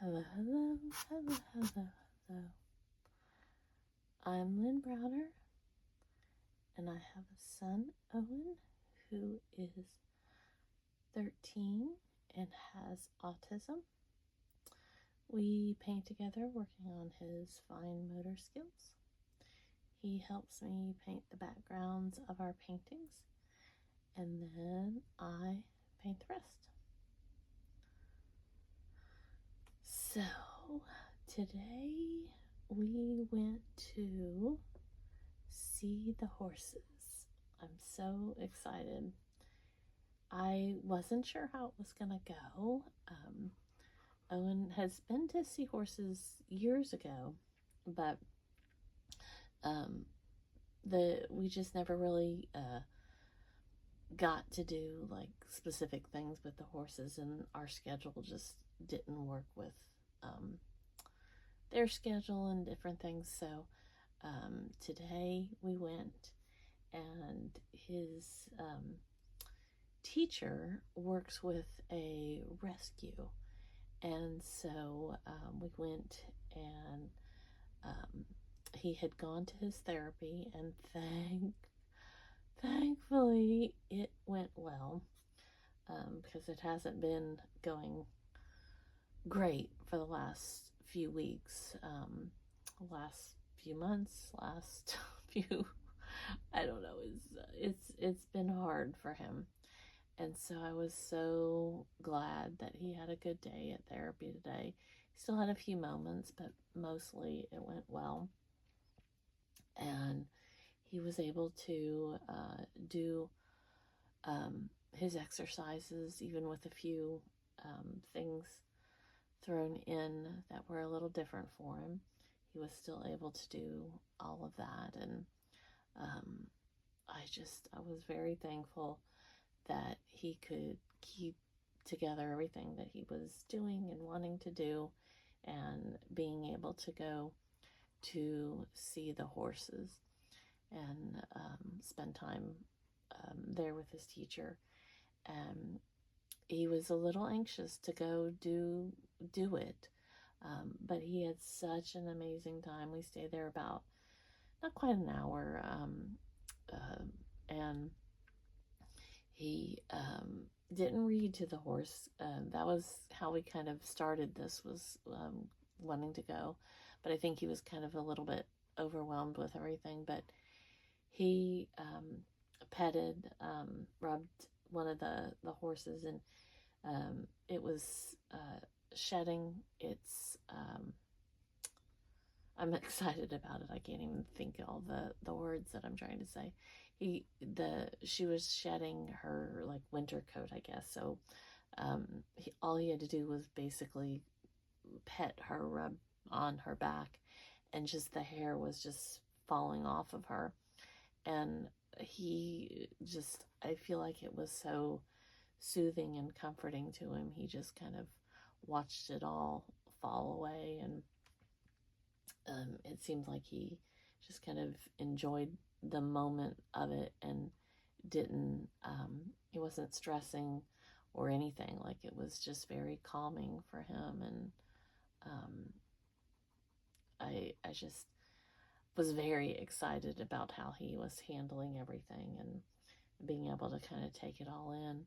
Hello, hello, hello, hello, hello. I'm Lynn Browner, and I have a son, Owen, who is 13 and has autism. We paint together, working on his fine motor skills. He helps me paint the backgrounds of our paintings, and then I paint the rest. So, today we went to see the horses. I'm so excited. I wasn't sure how it was going to go. Owen has been to see horses years ago, but we just never really got to do like specific things with the horses, and our schedule just didn't work with their schedule and different things. So today we went, and his teacher works with a rescue, and so we went, and he had gone to his therapy, and thankfully it went well, because it hasn't been going great for the last few weeks, last few months, last few, I don't know, it's been hard for him. And so I was so glad that he had a good day at therapy today. He still had a few moments, but mostly it went well. And he was able to do his exercises, even with a few things thrown in that were a little different for him. He was still able to do all of that. And I was very thankful that he could keep together everything that he was doing and wanting to do, and being able to go to see the horses and spend time there with his teacher. He was a little anxious to go do it, but he had such an amazing time. We stayed there about not quite an hour, and he didn't read to the horse. That was how we kind of started this, was wanting to go. But I think he was kind of a little bit overwhelmed with everything. But he petted, rubbed one of the horses, and it was shedding its... I'm excited about it. I can't even think all the words that I'm trying to say. She was shedding her like winter coat, I guess. So all he had to do was basically pet her, rub on her back, and just the hair was just falling off of her. And I feel like it was so soothing and comforting to him. He just kind of watched it all fall away, and it seemed like he just kind of enjoyed the moment of it, and he wasn't stressing or anything. Like, it was just very calming for him. And I just was very excited about how he was handling everything, and being able to kind of take it all in,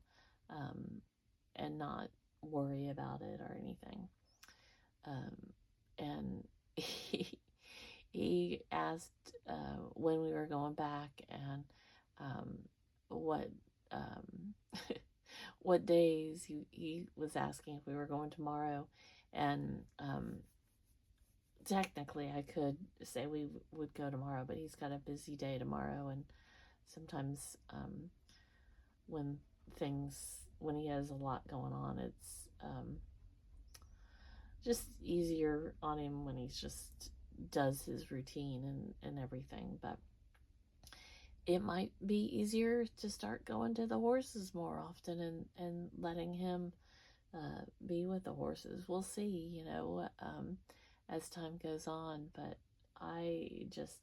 and not worry about it or anything. And he asked when we were going back, and what what days. He was asking if we were going tomorrow, and technically I could say we would go tomorrow, but he's got a busy day tomorrow, and sometimes when he has a lot going on, it's just easier on him when he's just does his routine and everything. But it might be easier to start going to the horses more often, and letting him be with the horses. We'll see, as time goes on. But I just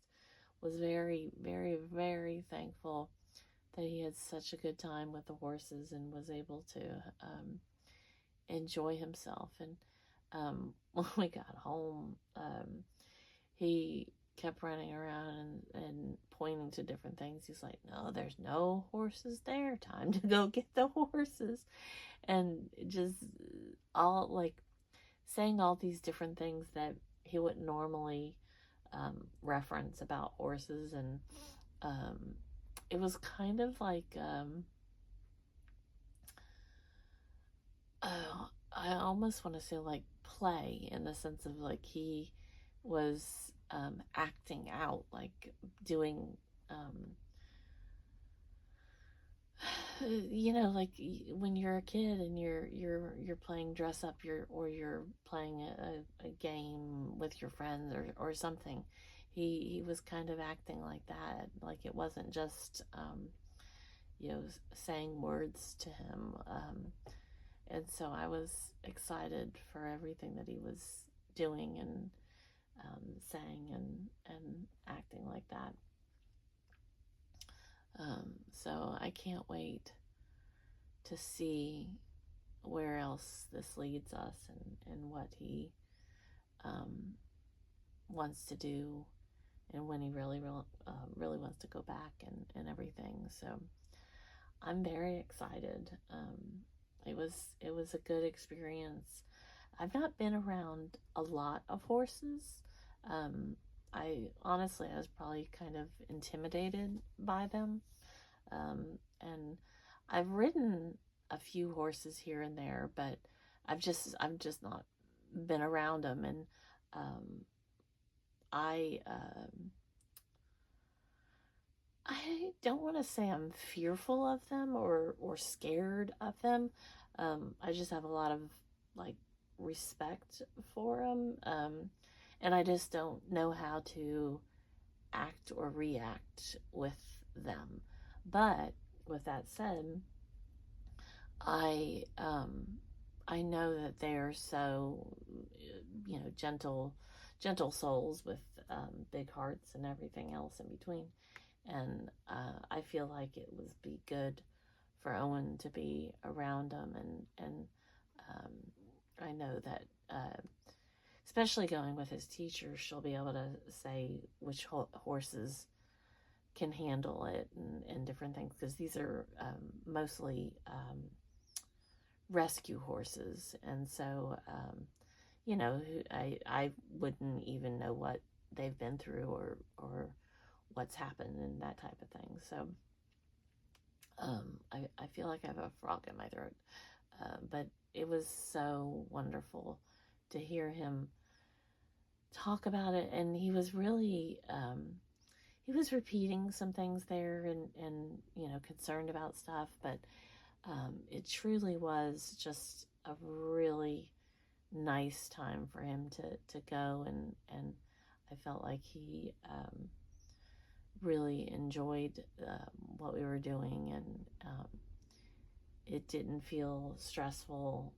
was very, very, very thankful that he had such a good time with the horses and was able to enjoy himself. And when we got home, he kept running around and pointing to different things. He's like, no, there's no horses there. Time to go get the horses. And just all like saying all these different things that he wouldn't normally reference about horses. And it was kind of like, I almost want to say like play, in the sense of like he was acting out, like doing, like when you're a kid and you're playing dress up, or you're playing a game with your friends, or something. He was kind of acting like that, like it wasn't just saying words to him. And so I was excited for everything that he was doing, and saying, and acting like that. So I can't wait to see where else this leads us, and what he wants to do, and when he really wants to go back, and everything. So I'm very excited. It was a good experience. I've not been around a lot of horses. I honestly, I was probably kind of intimidated by them. And I've ridden a few horses here and there, but I've just not been around them. And I I don't want to say I'm fearful of them, or scared of them. I just have a lot of like respect for them, and I just don't know how to act or react with them. But with that said, I I know that they are so gentle souls with big hearts and everything else in between. And I feel like it would be good for Owen to be around them, and I know that especially going with his teacher, she'll be able to say which horses can handle it, and different things, because these are mostly rescue horses. And so I wouldn't even know what they've been through, or what's happened, and that type of thing. So I feel like I have a frog in my throat. But it was so wonderful to hear him talk about it. And he was really, he was repeating some things there, and concerned about stuff. But it truly was just a really nice time for him to go. And I felt like he really enjoyed what we were doing, and it didn't feel stressful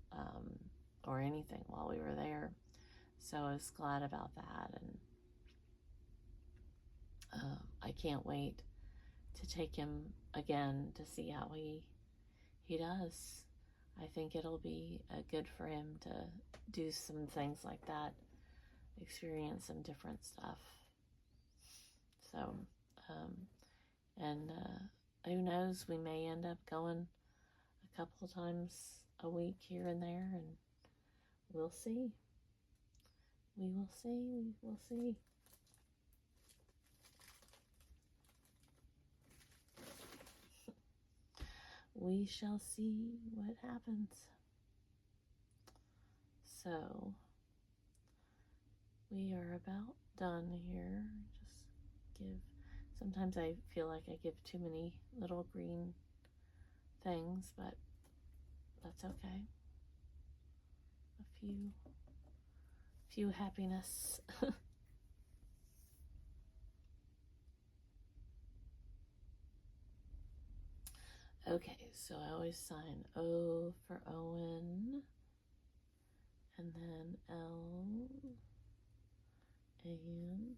or anything while we were there. So I was glad about that, and I can't wait to take him again to see how he does. I think it'll be good for him to do some things like that, experience some different stuff. So, and who knows, we may end up going a couple of times a week here and there, and we'll see. We will see. We will see. We shall see what happens. So, we are about done here. Sometimes I feel like I give too many little green things, but that's okay. A few happiness. Okay, so I always sign O for Owen, and then L and B.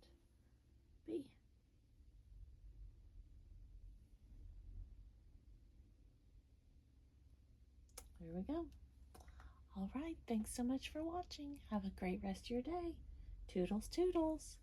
There we go. All right, thanks so much for watching. Have a great rest of your day. Toodles, toodles.